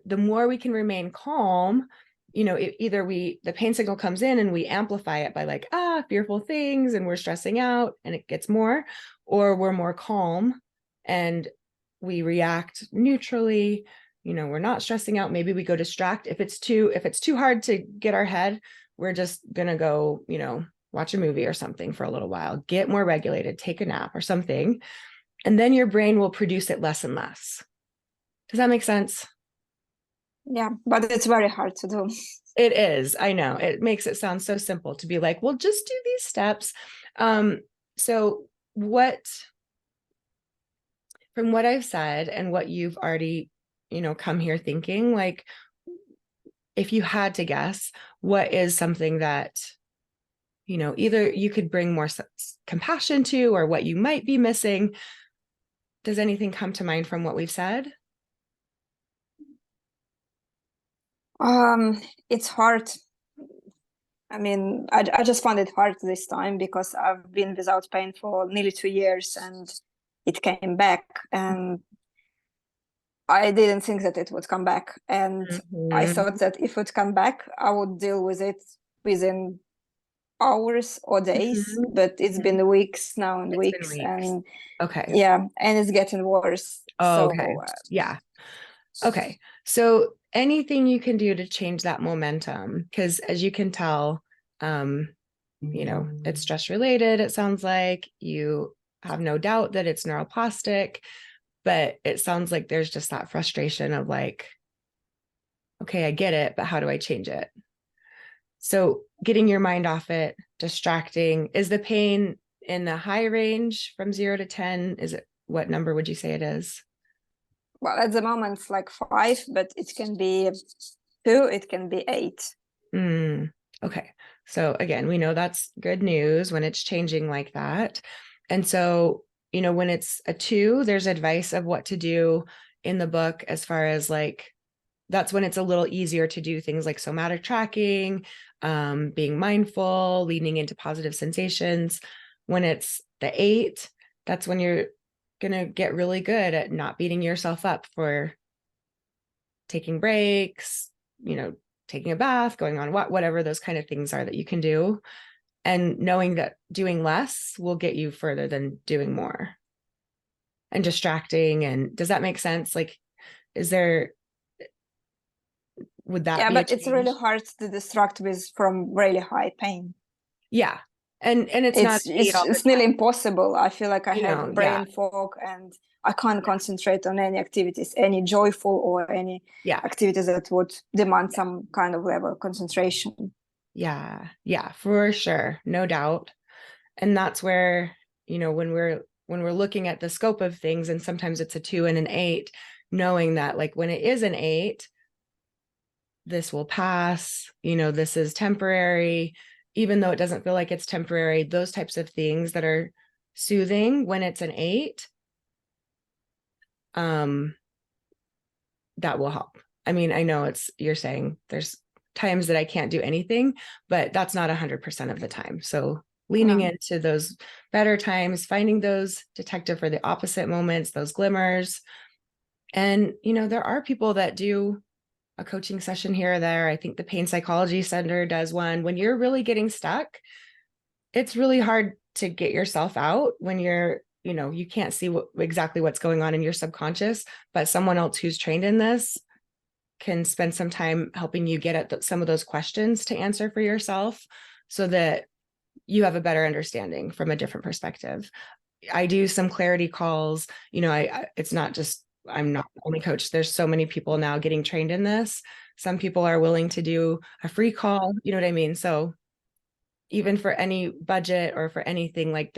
S1: the more we can remain calm, either the pain signal comes in and we amplify it by like, fearful things, and we're stressing out and it gets more, or we're more calm and we react neutrally, we're not stressing out. Maybe we go distract. If it's too hard to get our head, we're just going to go, watch a movie or something for a little while, get more regulated, take a nap or something. And then your brain will produce it less and less. Does that make sense?
S2: Yeah, but it's very hard to do.
S1: It is. I know. It makes it sound so simple to be like, well, just do these steps. So from what I've said and what you've already, come here thinking, like, if you had to guess, what is something that, either you could bring more compassion to, or what you might be missing? Does anything come to mind from what we've said?
S2: It's hard. I mean, I just found it hard this time because I've been without pain for nearly 2 years and it came back, and I didn't think that it would come back. And I thought that if it would come back, I would deal with it within hours or days, but it's been weeks now and weeks. And and it's getting worse.
S1: Okay. So anything you can do to change that momentum, because as you can tell, it's stress related. It sounds like you have no doubt that it's neuroplastic, but it sounds like there's just that frustration of like, okay, I get it, but how do I change it? So getting your mind off it, distracting. Is the pain in the high range from 0 to 10? What number would you say it is?
S2: Well, at the moment it's like 5, but it can be 2, it can be 8.
S1: Okay. So again, we know that's good news when it's changing like that. And so, when it's a 2, there's advice of what to do in the book as far as like, that's when it's a little easier to do things like somatic tracking, being mindful, leaning into positive sensations. When it's the 8, that's when you're going to get really good at not beating yourself up for taking breaks, taking a bath, going on whatever those kind of things are that you can do. And knowing that doing less will get you further than doing more and distracting. And does that make sense? Like, would that
S2: Yeah,
S1: be a
S2: but it's really
S1: change?
S2: hard to distract with from really high pain.
S1: Yeah. And it's not
S2: It's
S1: paid
S2: it's
S1: all the
S2: it's nearly
S1: time.
S2: impossible. I feel like I
S1: I know.
S2: have
S1: Yeah.
S2: brain fog and I can't concentrate on any activities, any joyful or any
S1: Yeah.
S2: activities that would demand some kind of level of concentration.
S1: Yeah. Yeah, for sure. No doubt. And that's where, when we're looking at the scope of things, and sometimes it's a 2 and an 8, knowing that like when it is an 8, this will pass, this is temporary, even though it doesn't feel like it's temporary, those types of things that are soothing when it's an 8, um, that will help. I mean, I know you're saying there's times that I can't do anything, but that's not 100% of the time. So leaning
S2: Yeah.
S1: into those better times, finding those detective for the opposite moments, those glimmers. And, there are people that do a coaching session here or there. I think the Pain Psychology Center does one. When you're really getting stuck, it's really hard to get yourself out when you can't see exactly what's going on in your subconscious, but someone else who's trained in this can spend some time helping you get at some of those questions to answer for yourself so that you have a better understanding from a different perspective. I do some clarity calls. It's not just, I'm not the only coach. There's so many people now getting trained in this. Some people are willing to do a free call, you know what I mean? So even for any budget or for anything like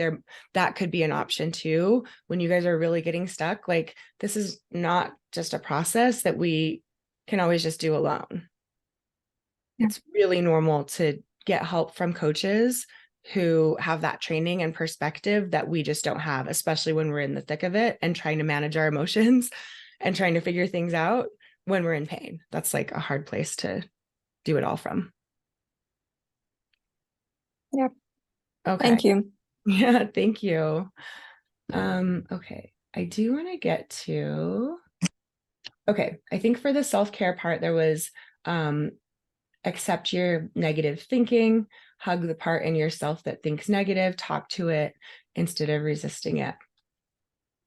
S1: that could be an option too. When you guys are really getting stuck, like this is not just a process that we can always just do alone.
S2: Yeah.
S1: It's really normal to get help from coaches who have that training and perspective that we just don't have, especially when we're in the thick of it and trying to manage our emotions and trying to figure things out when we're in pain. That's like a hard place to do it all from.
S2: Yep.
S1: Okay.
S2: Thank you.
S1: Yeah, thank you. Okay. I do want to get to, okay, I think for the self-care part, there was accept your negative thinking, hug the part in yourself that thinks negative, talk to it instead of resisting it.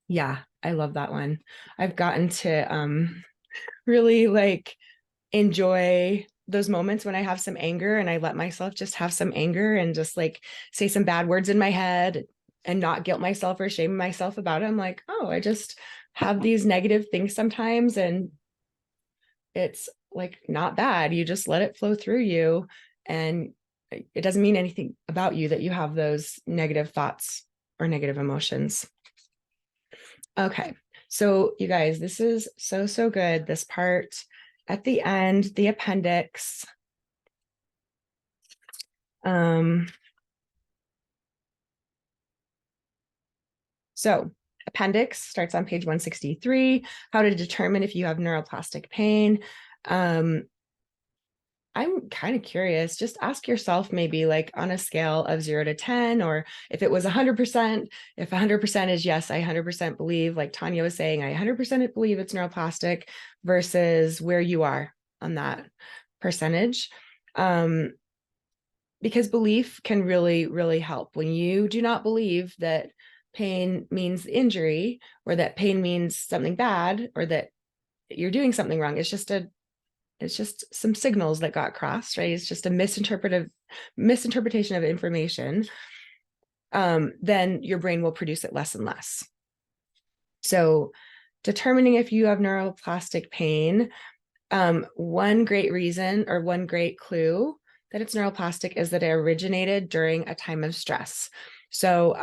S1: Yeah, I love that one. I've gotten to really like enjoy those moments when I have some anger and I let myself just have some anger and just like say some bad words in my head and not guilt myself or shame myself about it. I'm like, oh, I just have these negative things sometimes and it's like not bad. You just let it flow through you and it doesn't mean anything about you that you have those negative thoughts or negative emotions. Okay. So you guys, this is so, so good. This part at the end, the appendix. So appendix starts on page 163, how to determine if you have neuroplastic pain. I'm kind of curious, just ask yourself maybe like on a scale of 0 to 10, or if it was 100%, if 100% is yes, I 100% believe, like Tanya was saying, I 100% believe it's neuroplastic versus where you are on that percentage. Because belief can really, really help. When you do not believe that pain means injury or that pain means something bad or that you're doing something wrong, it's just some signals that got crossed, right? It's just a misinterpretation of information. Then your brain will produce it less and less. So determining if you have neuroplastic pain, one great reason or one great clue that it's neuroplastic is that it originated during a time of stress. So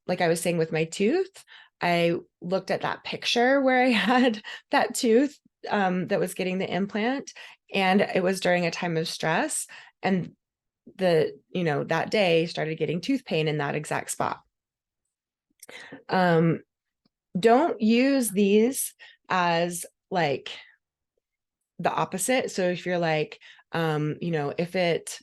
S1: like I was saying with my tooth, I looked at that picture where I had that tooth that was getting the implant, and it was during a time of stress. And that day started getting tooth pain in that exact spot. Don't use these as like the opposite. So if you're like, if it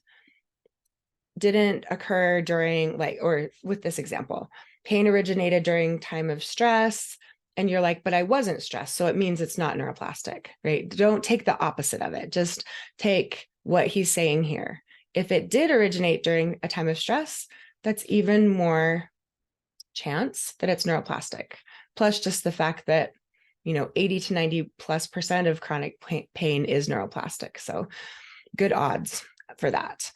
S1: didn't occur during or with this example, pain originated during time of stress, and you're like, but I wasn't stressed, so it means it's not neuroplastic, right? Don't take the opposite of it. Just take what he's saying here. If it did originate during a time of stress, that's even more chance that it's neuroplastic. Plus just the fact that 80 to 90+% of chronic pain is neuroplastic. So good odds for that.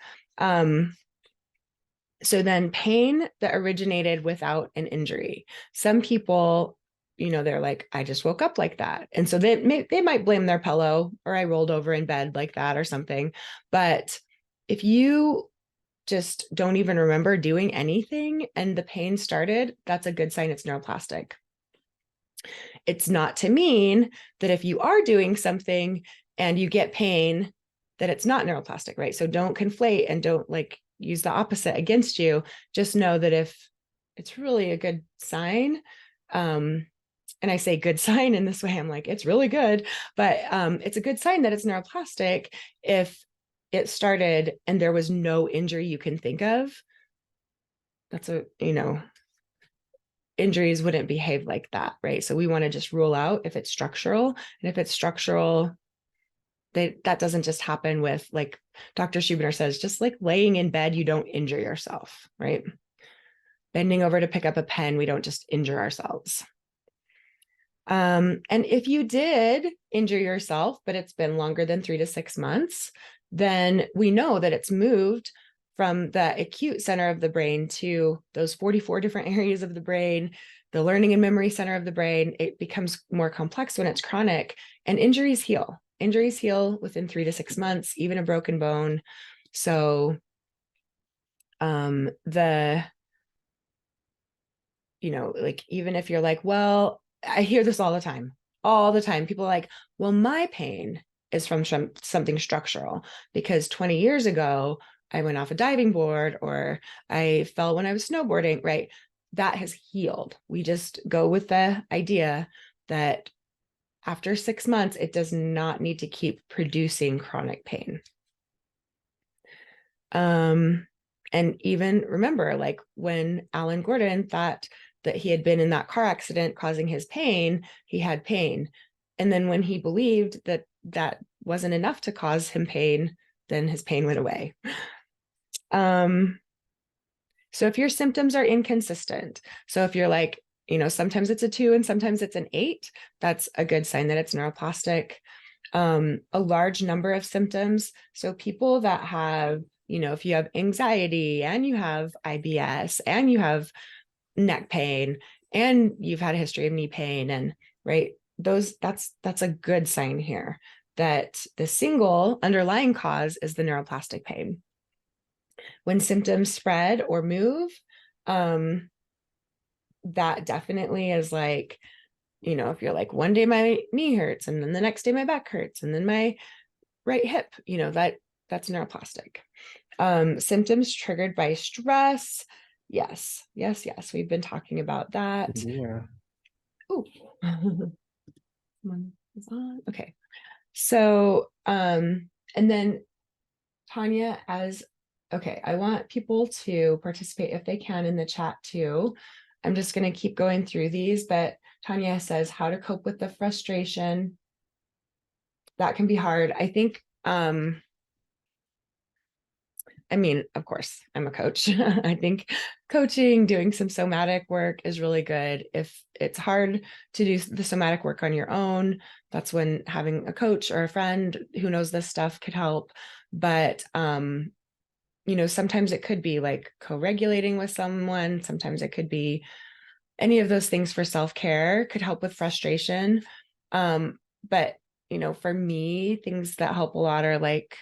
S1: So then pain that originated without an injury. Some people, they're like, I just woke up like that. And so they might blame their pillow, or I rolled over in bed like that or something. But if you just don't even remember doing anything and the pain started, that's a good sign it's neuroplastic. It's not to mean that if you are doing something and you get pain, that it's not neuroplastic, right? So don't conflate and don't use the opposite against you. Just know that if it's really a good sign, and I say good sign in this way, I'm like, it's really good, but it's a good sign that it's neuroplastic if it started and there was no injury you can think of. That's injuries wouldn't behave like that, right? So we want to just rule out if it's structural. And if it's structural, that doesn't just happen with, like Dr. Schubiner says, just like laying in bed, you don't injure yourself, right? Bending over to pick up a pen, we don't just injure ourselves. And if you did injure yourself, but it's been longer than 3 to 6 months, then we know that it's moved from the acute center of the brain to those 44 different areas of the brain, the learning and memory center of the brain. It becomes more complex when it's chronic, and injuries heal. Injuries heal within 3 to 6 months, even a broken bone. So even if you're like, well, I hear this all the time. People are like, well, my pain is from something structural because 20 years ago, I went off a diving board or I fell when I was snowboarding, right? That has healed. We just go with the idea that after 6 months, it does not need to keep producing chronic pain. And even remember, like when Alan Gordon thought that he had been in that car accident causing his pain, he had pain. And then when he believed that that wasn't enough to cause him pain, then his pain went away. So if your symptoms are inconsistent, so if you're like, sometimes it's a 2 and sometimes it's an 8, that's a good sign that it's neuroplastic. A large number of symptoms. So people that have, if you have anxiety and you have IBS and you have neck pain and you've had a history of knee pain, and right, that's a good sign here that the single underlying cause is the neuroplastic pain. When symptoms spread or move, that definitely is like, if you're like, one day my knee hurts and then the next day my back hurts and then my right hip, that's neuroplastic. Symptoms triggered by stress. Yes. We've been talking about that.
S3: Yeah.
S1: Oh, okay. So, and then Tanya, I want people to participate if they can in the chat too. I'm just going to keep going through these, but Tanya says how to cope with the frustration. That can be hard. I think, of course, I'm a coach. I think coaching, doing some somatic work is really good. If it's hard to do the somatic work on your own, that's when having a coach or a friend who knows this stuff could help. But, sometimes it could be like co-regulating with someone. Sometimes it could be any of those things for self-care could help with frustration. But, for me, things that help a lot are like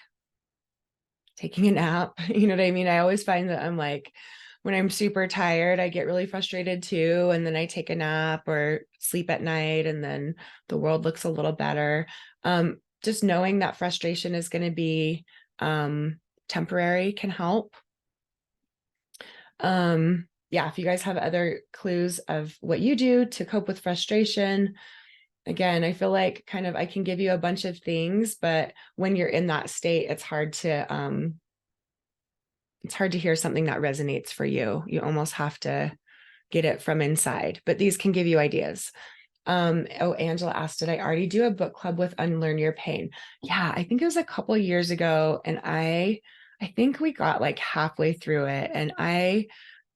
S1: taking a nap. You know what I mean? I always find that I'm like, when I'm super tired, I get really frustrated too. And then I take a nap or sleep at night, and then the world looks a little better. Just knowing that frustration is going to be temporary can help. Yeah, if you guys have other clues of what you do to cope with frustration, again, I feel like kind of I can give you a bunch of things, but when you're in that state, it's hard to hear something that resonates for you. You almost have to get it from inside, but these can give you ideas. Oh, Angela asked, did I already do a book club with Unlearn Your Pain? Yeah, I think it was a couple years ago, and I think we got like halfway through it, and I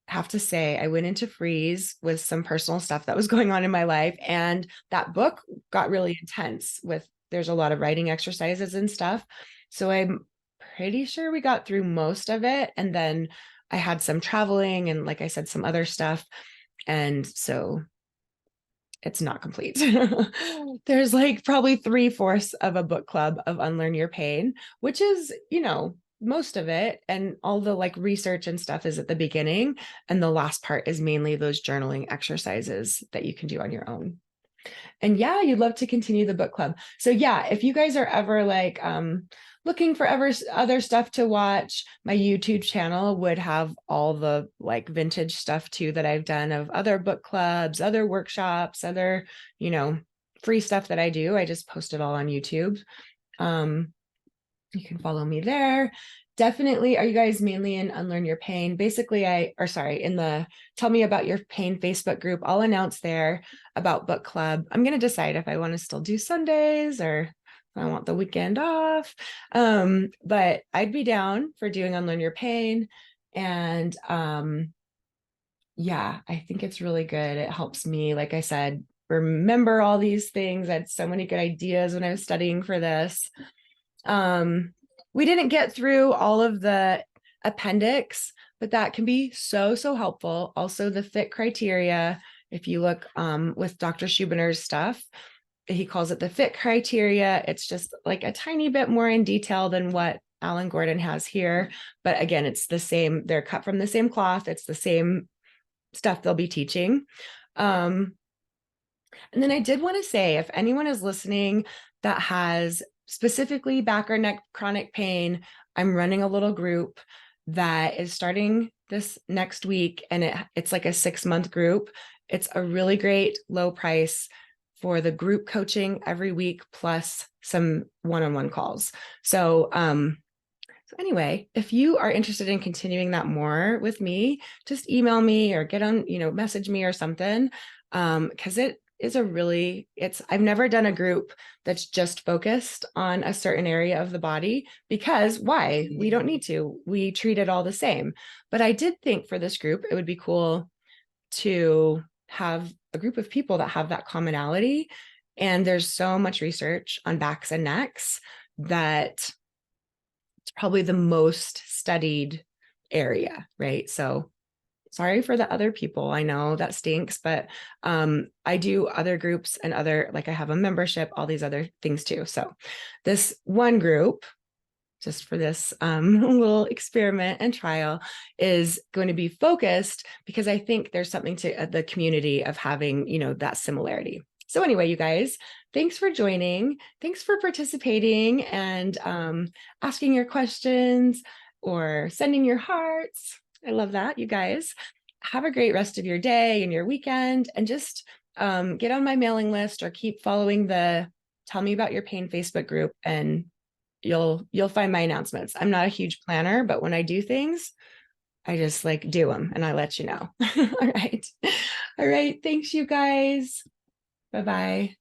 S1: have to say I went into freeze with some personal stuff that was going on in my life, and that book got really intense with there's a lot of writing exercises and stuff. So I'm pretty sure we got through most of it, and then I had some traveling and, like I said, some other stuff, and so it's not complete. There's like probably 3/4 of a book club of Unlearn Your Pain, which is, most of it. And all the like research and stuff is at the beginning. And the last part is mainly those journaling exercises that you can do on your own. And yeah, you'd love to continue the book club. So yeah, if you guys are ever like looking for other stuff to watch, my YouTube channel would have all the like vintage stuff too that I've done of other book clubs, other workshops, other, free stuff that I do. I just post it all on YouTube. You can follow me there. Definitely. Are you guys mainly in Unlearn Your Pain? Basically, in the Tell Me About Your Pain Facebook group, I'll announce there about book club. I'm going to decide if I want to still do Sundays or if I want the weekend off. But I'd be down for doing Unlearn Your Pain. And yeah, I think it's really good. It helps me, like I said, remember all these things. I had so many good ideas when I was studying for this. We didn't get through all of the appendix, but that can be so helpful. Also, the fit criteria, if you look with Dr. Schubiner's stuff, he calls it the fit criteria. It's just like a tiny bit more in detail than what Alan Gordon has here. But again, it's the same. They're cut from the same cloth. It's the same stuff they'll be teaching. And then I did want to say, if anyone is listening that has specifically back or neck chronic pain, I'm running a little group that is starting this next week, and it's like a 6-month group. It's a really great low price for the group coaching every week, plus some one-on-one calls. So anyway, if you are interested in continuing that more with me, just email me or get on, message me or something. Because it is I've never done a group that's just focused on a certain area of the body, because why? We don't need to. We treat it all the same. But I did think for this group, it would be cool to have a group of people that have that commonality. And there's so much research on backs and necks that it's probably the most studied area, right? So sorry for the other people. I know that stinks, but I do other groups and I have a membership, all these other things too. So this one group, just for this little experiment and trial, is going to be focused because I think there's something to the community of having, that similarity. So anyway, you guys, thanks for joining. Thanks for participating and asking your questions or sending your hearts. I love that, you guys. Have a great rest of your day and your weekend, and just get on my mailing list or keep following the Tell Me About Your Pain Facebook group, and you'll find my announcements. I'm not a huge planner, but when I do things, I just do them and I let you know. All right. Thanks, you guys. Bye-bye.